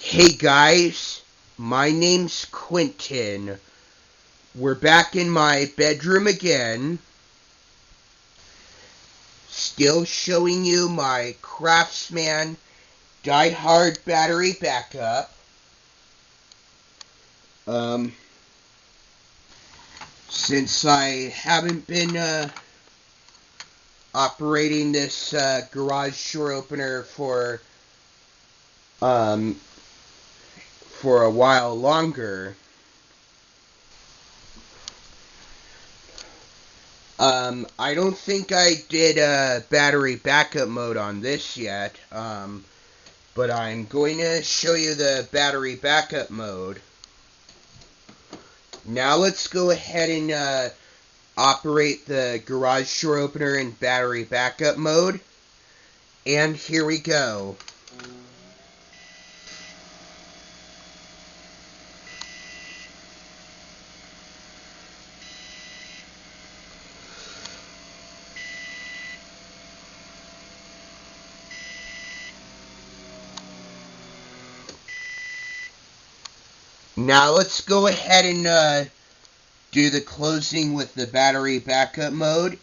Hey guys, my name's Quentin. We're back in my bedroom again. Still showing you my Craftsman die-hard battery backup. Since I haven't been operating this garage door opener for a while longer, I don't think I did a battery backup mode on this yet, but I'm going to show you the battery backup mode. Now let's go ahead and operate the garage door opener in battery backup mode, and here we go. Now let's go ahead and do the closing with the battery backup mode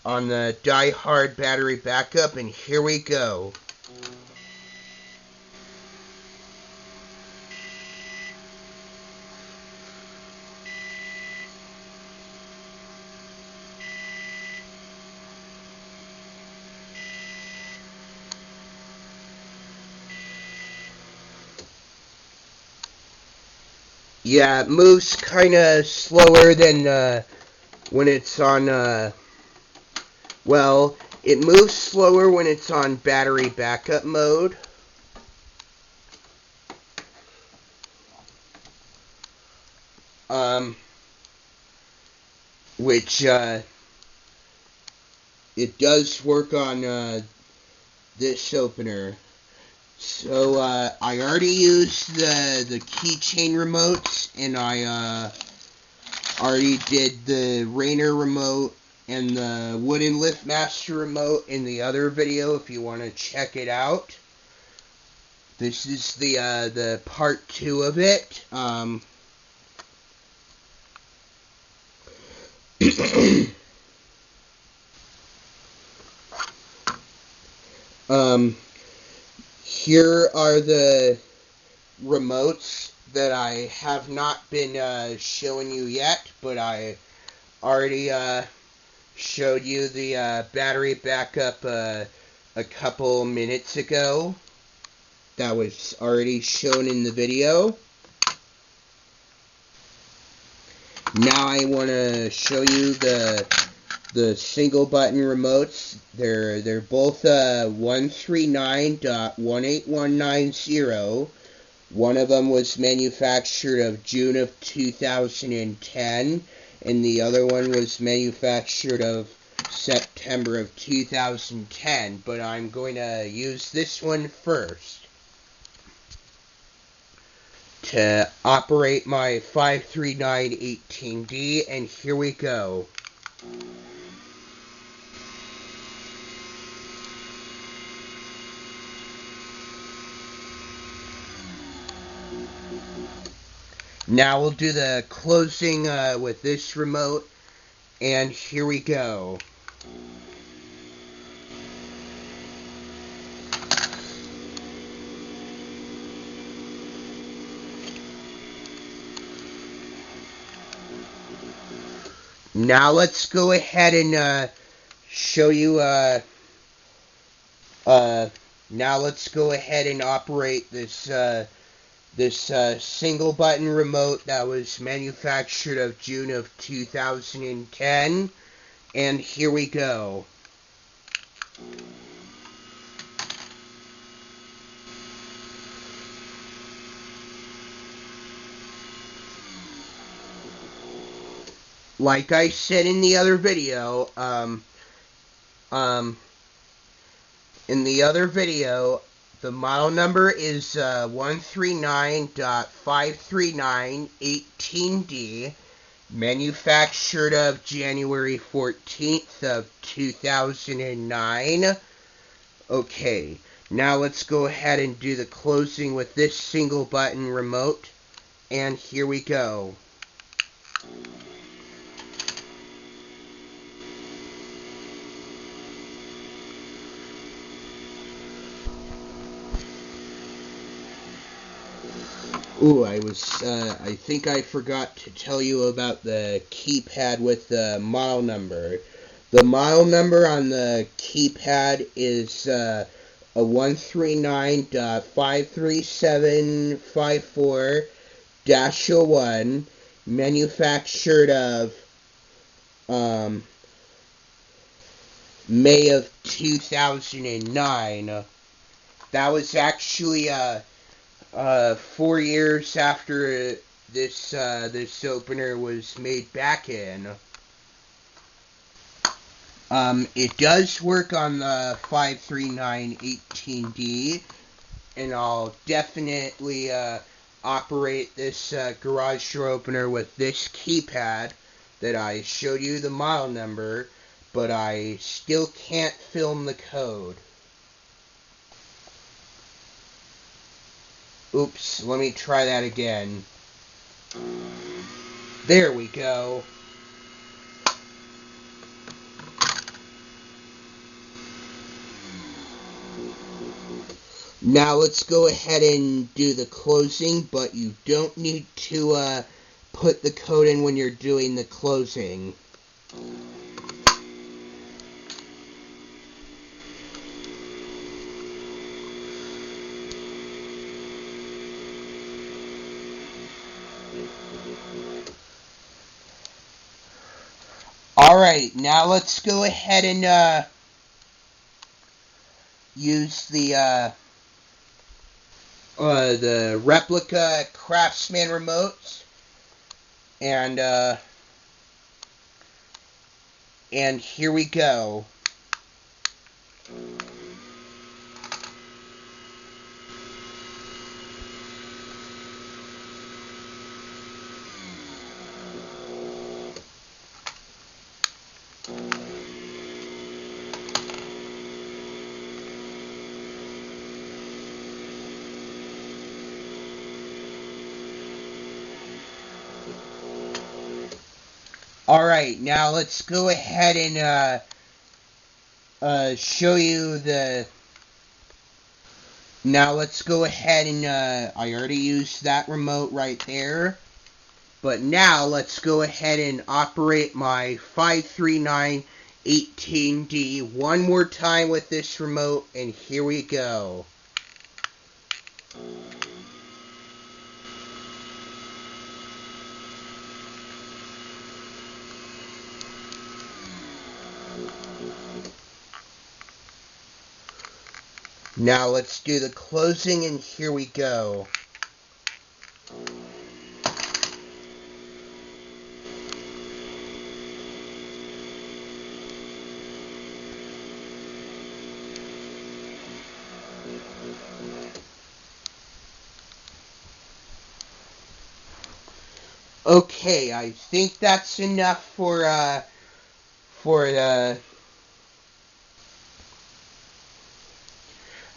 on the die-hard battery backup, and here we go. Yeah, it moves kind of slower than when it's on, well, it moves slower when it's on battery backup mode. Which, it does work on, this opener. So, I already used the keychain remotes, and I, already did the Rainer remote and the wooden LiftMaster remote in the other video if you want to check it out. This is the part 2 of it. Here are the remotes that I have not been showing you yet, but I already showed you the battery backup a couple minutes ago. That was already shown in the video. Now I want to show you the single button remotes. They're both 139.18190. One of them was manufactured of June of 2010, and the other one was manufactured of September of 2010, but I'm going to use this one first to operate my 53918D, and here we go. Now we'll do the closing with this remote, and here we go. Now let's go ahead and show you, now let's go ahead and operate this single button remote that was manufactured of June of 2010, and here we go. Like I said in the other video, the model number is 139.53918D, manufactured of January 14th of 2009. Okay, Now let's go ahead and do the closing with this single button remote. And here we go. Ooh, I think I forgot to tell you about the keypad with the model number. The model number on the keypad is a 139.53754-01, manufactured of May of 2009. That was actually 4 years after this opener was made back in. It does work on the 53918D, and I'll definitely operate this garage door opener with this keypad that I showed you the model number, but I still can't film the code. Oops, let me try that again. There we go. Now let's go ahead and do the closing, but you don't need to put the code in when you're doing the closing. Alright, now let's go ahead and use the replica Craftsman remotes, and here we go. Alright, now let's go ahead and show you the... Now let's go ahead and I already used that remote right there. But now let's go ahead and operate my 53918D one more time with this remote, and here we go. Now let's do the closing, and here we go. Okay, I think that's enough for the...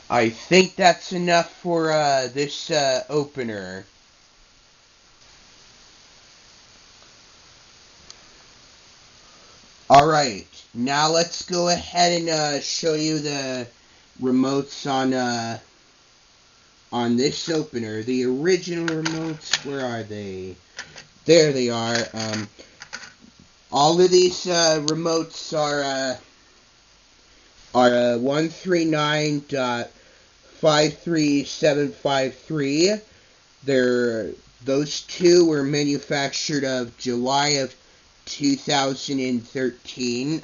I think that's enough for this opener. Alright, now let's go ahead and show you the remotes on this opener. The original remotes, where are they? There they are. All of these remotes are 139.53753. Those two were manufactured of July of 2013.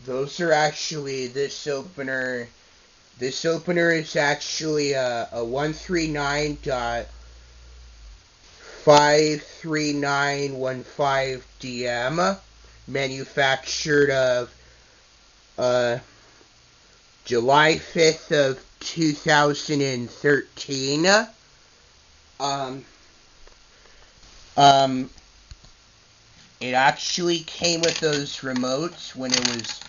Those are actually this opener. This opener is actually a 139.53915DM, manufactured of July 5th of 2013. It actually came with those remotes when it was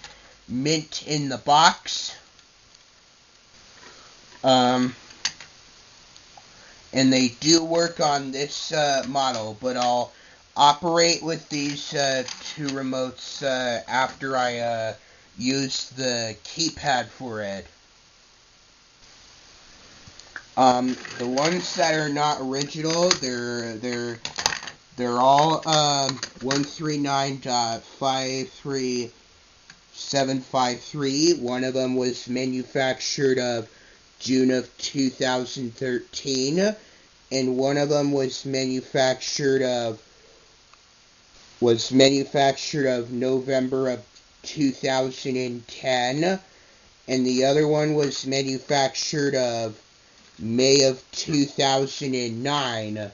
mint in the box. And they do work on this model, but I'll operate with these two remotes after I use the keypad for it. The ones that are not original, they're all 139.53753. One of them was manufactured of June of 2013, and one of them was manufactured of November of 2010, and the other one was manufactured of May of 2009.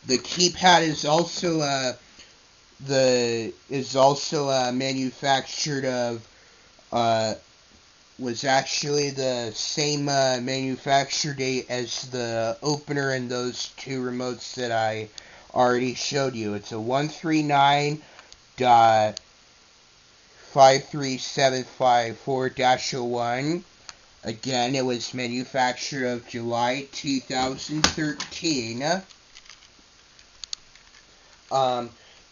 The keypad is also manufactured of was actually the same manufacture date as the opener in those two remotes that I already showed you. It's a 139.53754-01. Again, it was manufactured of July 2013.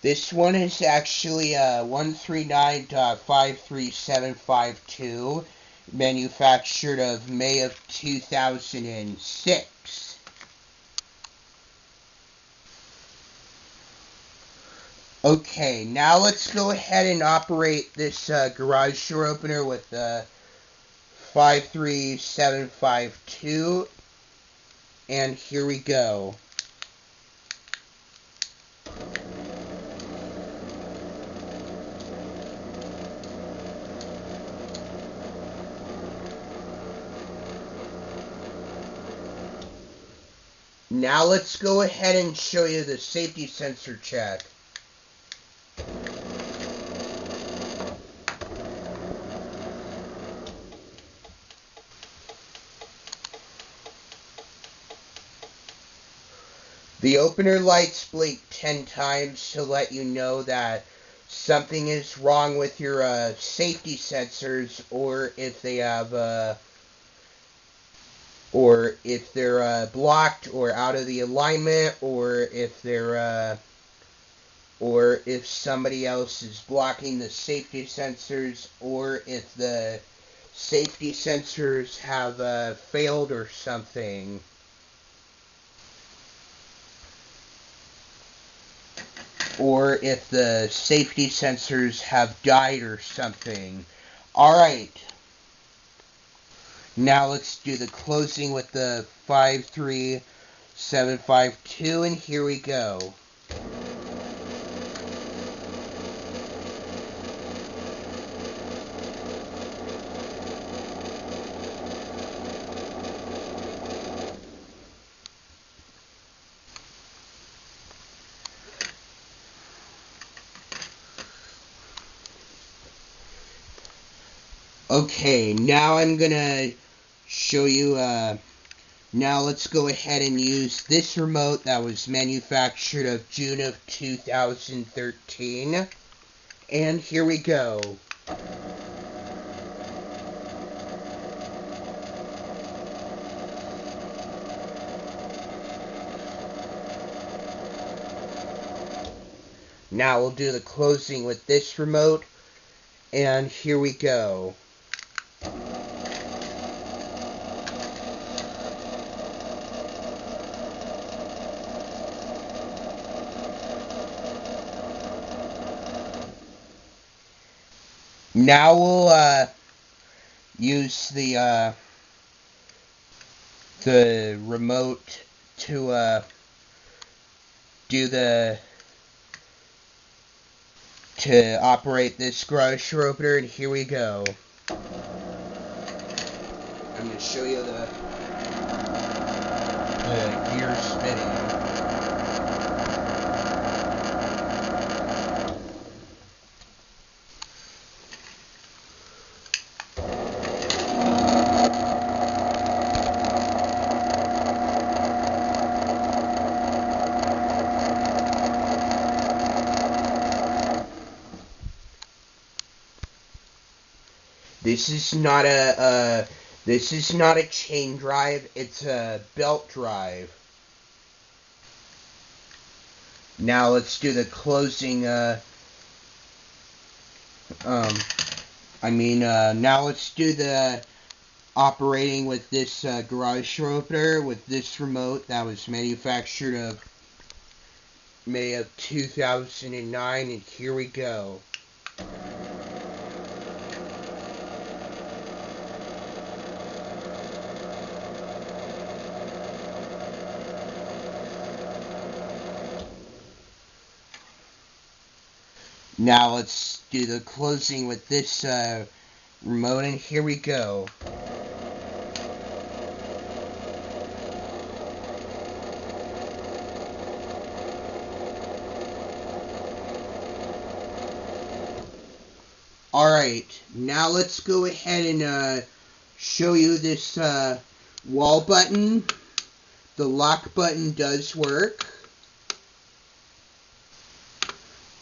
This one is actually 139.53752, manufactured of May of 2006. Okay, now let's go ahead and operate this garage door opener with the 53752, and here we go. Now let's go ahead and show you the safety sensor check. The opener lights blink 10 times to let you know that something is wrong with your safety sensors, or if they have or if they're blocked or out of the alignment, or if they're or if somebody else is blocking the safety sensors, or if the safety sensors have failed or something. Or if the safety sensors have died or something. Alright. Now let's do the closing with the 53752, and here we go. Okay, now I'm gonna show you, now let's go ahead and use this remote that was manufactured of June of 2013, and here we go. Now we'll do the closing with this remote, and here we go. Now we'll use the remote to to operate this garage door opener, and here we go. I'm going to show you the gear spinning. This is not a chain drive, it's a belt drive. Now let's do the closing, now let's do the operating with this garage door opener with this remote that was manufactured of May of 2009, and here we go. Now let's do the closing with this remote, and here we go. Alright, now let's go ahead and show you this wall button. The lock button does work,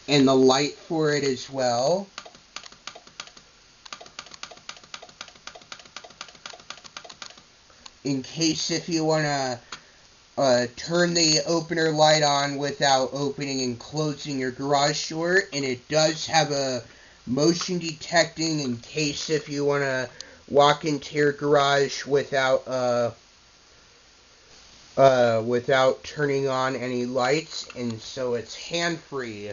and the light for it as well. In case if you want to turn the opener light on without opening and closing your garage door, and it does have a motion detecting in case if you want to walk into your garage without turning on any lights, and so it's hand-free.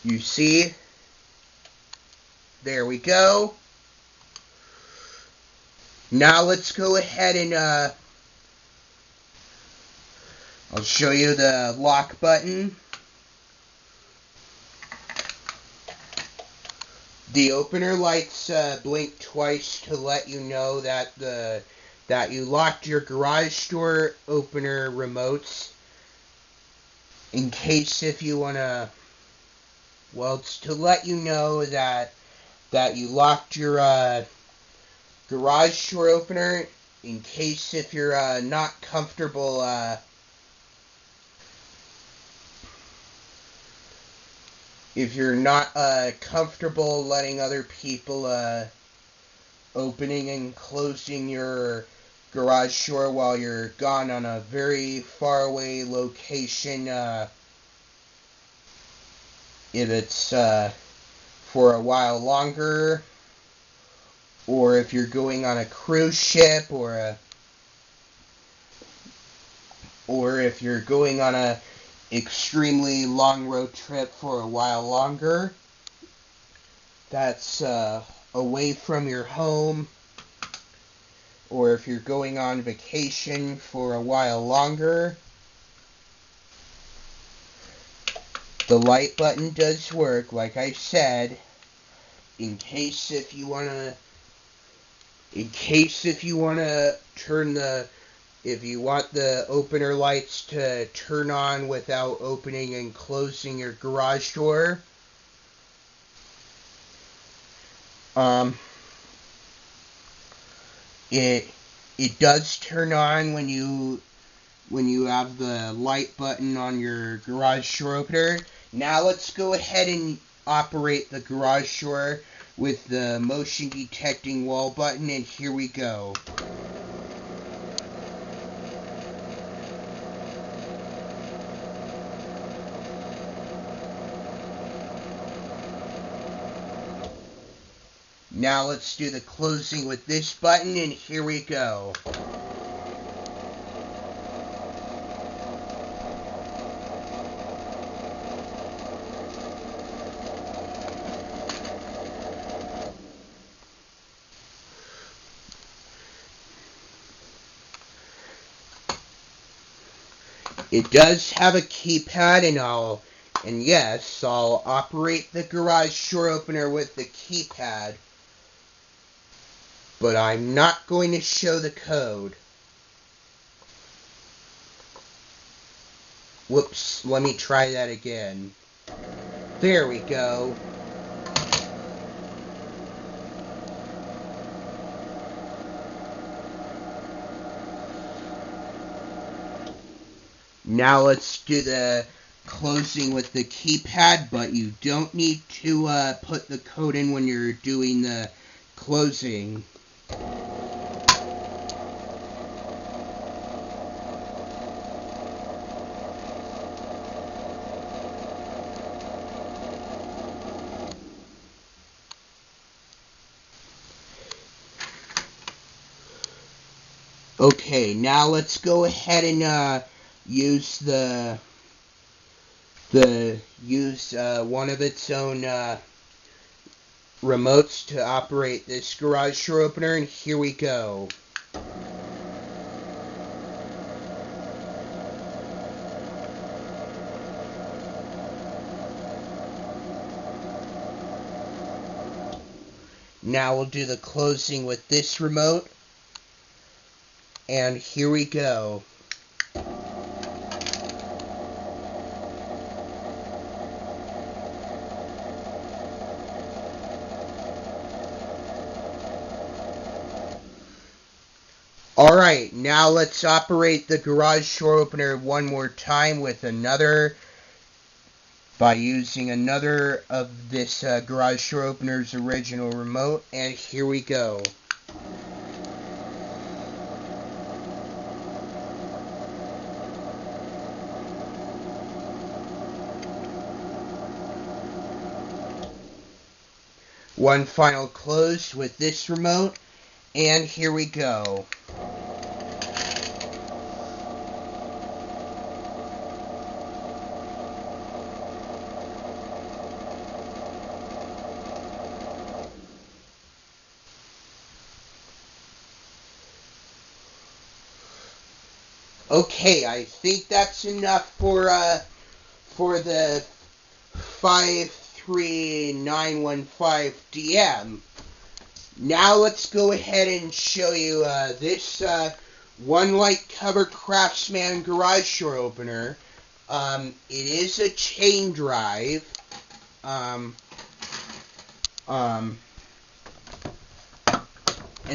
You see? There we go. Now let's go ahead and I'll show you the lock button. The opener lights blink twice to let you know that you locked your garage door opener remotes. In case if you wanna, well, it's to let you know that you locked your garage door opener. In case if you're not comfortable comfortable letting other people opening and closing your garage door while you're gone on a very far away location, if it's for a while longer, or if you're going on a cruise ship, or if you're going on a extremely long road trip for a while longer, that's away from your home, or if you're going on vacation for a while longer, the light button does work, like I said. In case if you want the opener lights to turn on without opening and closing your garage door, it does turn on when you have the light button on your garage door opener. Now let's go ahead and operate the garage door with the motion detecting wall button, and here we go. Now let's do the closing with this button, and here we go. It does have a keypad, and yes, I'll operate the garage door opener with the keypad, but I'm not going to show the code. Whoops, let me try that again. There we go. Now let's do the closing with the keypad, but you don't need to put the code in when you're doing the closing. Okay, now let's go ahead and use one of its own remotes to operate this garage door opener, and here we go. Now we'll do the closing with this remote, and here we go. Alright, now let's operate the garage door opener one more time with by using another of this garage door opener's original remote, and here we go. One final close with this remote, and here we go. Okay, I think that's enough for the 53915DM. Now let's go ahead and show you this one light cover Craftsman garage door opener. It is a chain drive. And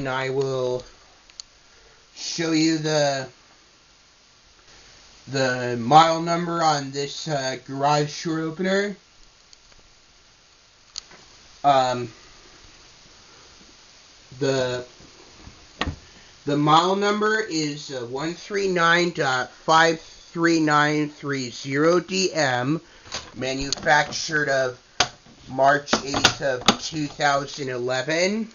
I will show you the model number on this garage door opener. The model number is 139.53930DM, manufactured of March 8th of 2011.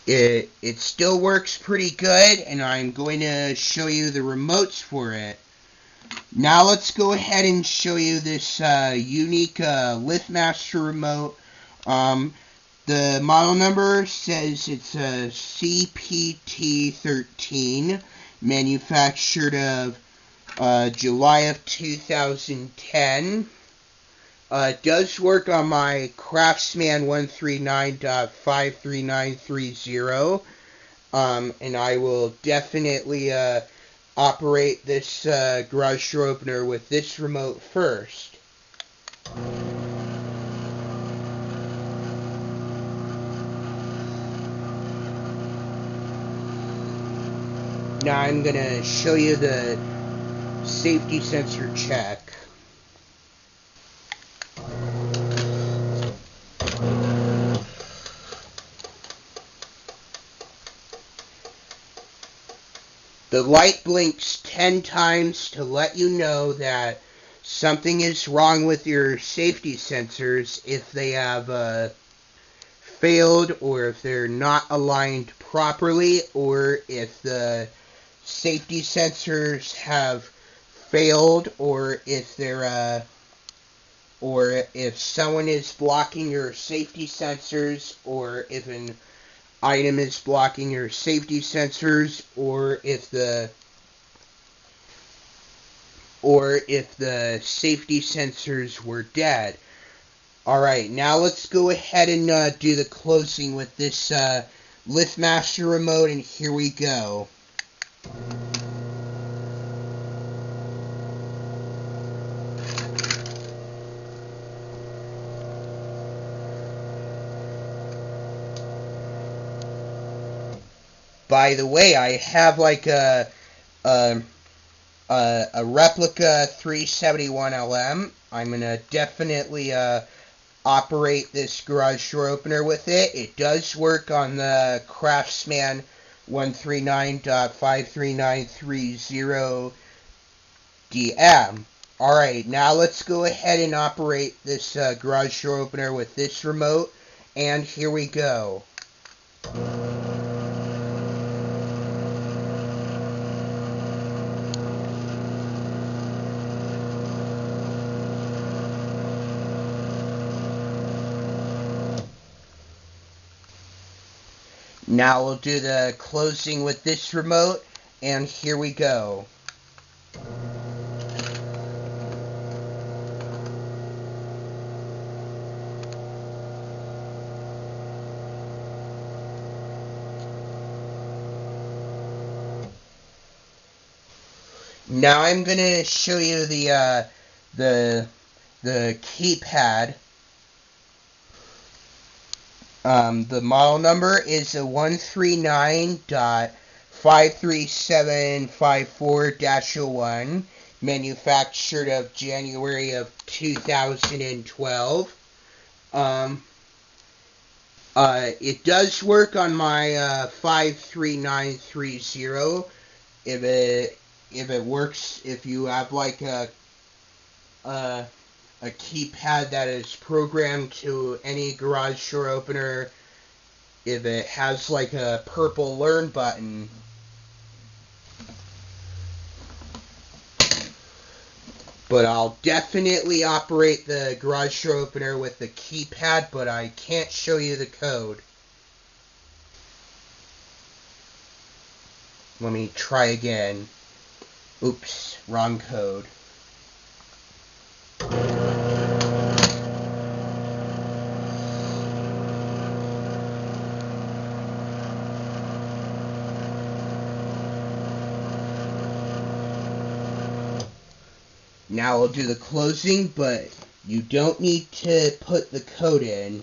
It still works pretty good, and I'm going to show you the remotes for it. Now let's go ahead and show you this unique LiftMaster remote. The model number says it's a CPT13, manufactured of July of 2010. It does work on my Craftsman 139.53930, and I will definitely operate this garage door opener with this remote first. Now I'm going to show you the safety sensor check. The light blinks 10 times to let you know that something is wrong with your safety sensors if they have failed, or if they're not aligned properly, or if the safety sensors have failed, or if they're or if someone is blocking your safety sensors, or if an item is blocking your safety sensors, or if the safety sensors were dead. Alright, now let's go ahead and do the closing with this LiftMaster remote, and here we go. By the way, I have like a a replica 371LM. I'm going to definitely operate this garage door opener with it. It does work on the Craftsman 139.53930DM. Alright, now let's go ahead and operate this garage door opener with this remote, and here we go. Now we'll do the closing with this remote, and here we go. Now I'm going to show you the keypad. The model number is a 139.53754-01, manufactured of January of 2012. It does work on my 53930. If it works, if you have like a keypad that is programmed to any garage door opener, if it has like a purple learn button. But I'll definitely operate the garage door opener with the keypad, but I can't show you the code. Let me try again. Oops, wrong code. Now I'll do the closing, but you don't need to put the code in.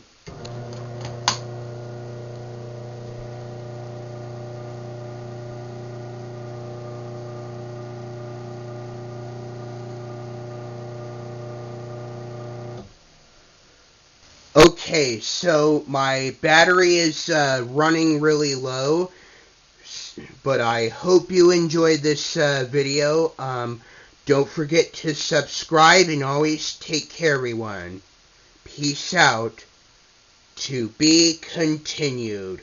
Okay, so my battery is running really low, but I hope you enjoyed this video. Don't forget to subscribe and always take care, everyone. Peace out. To be continued.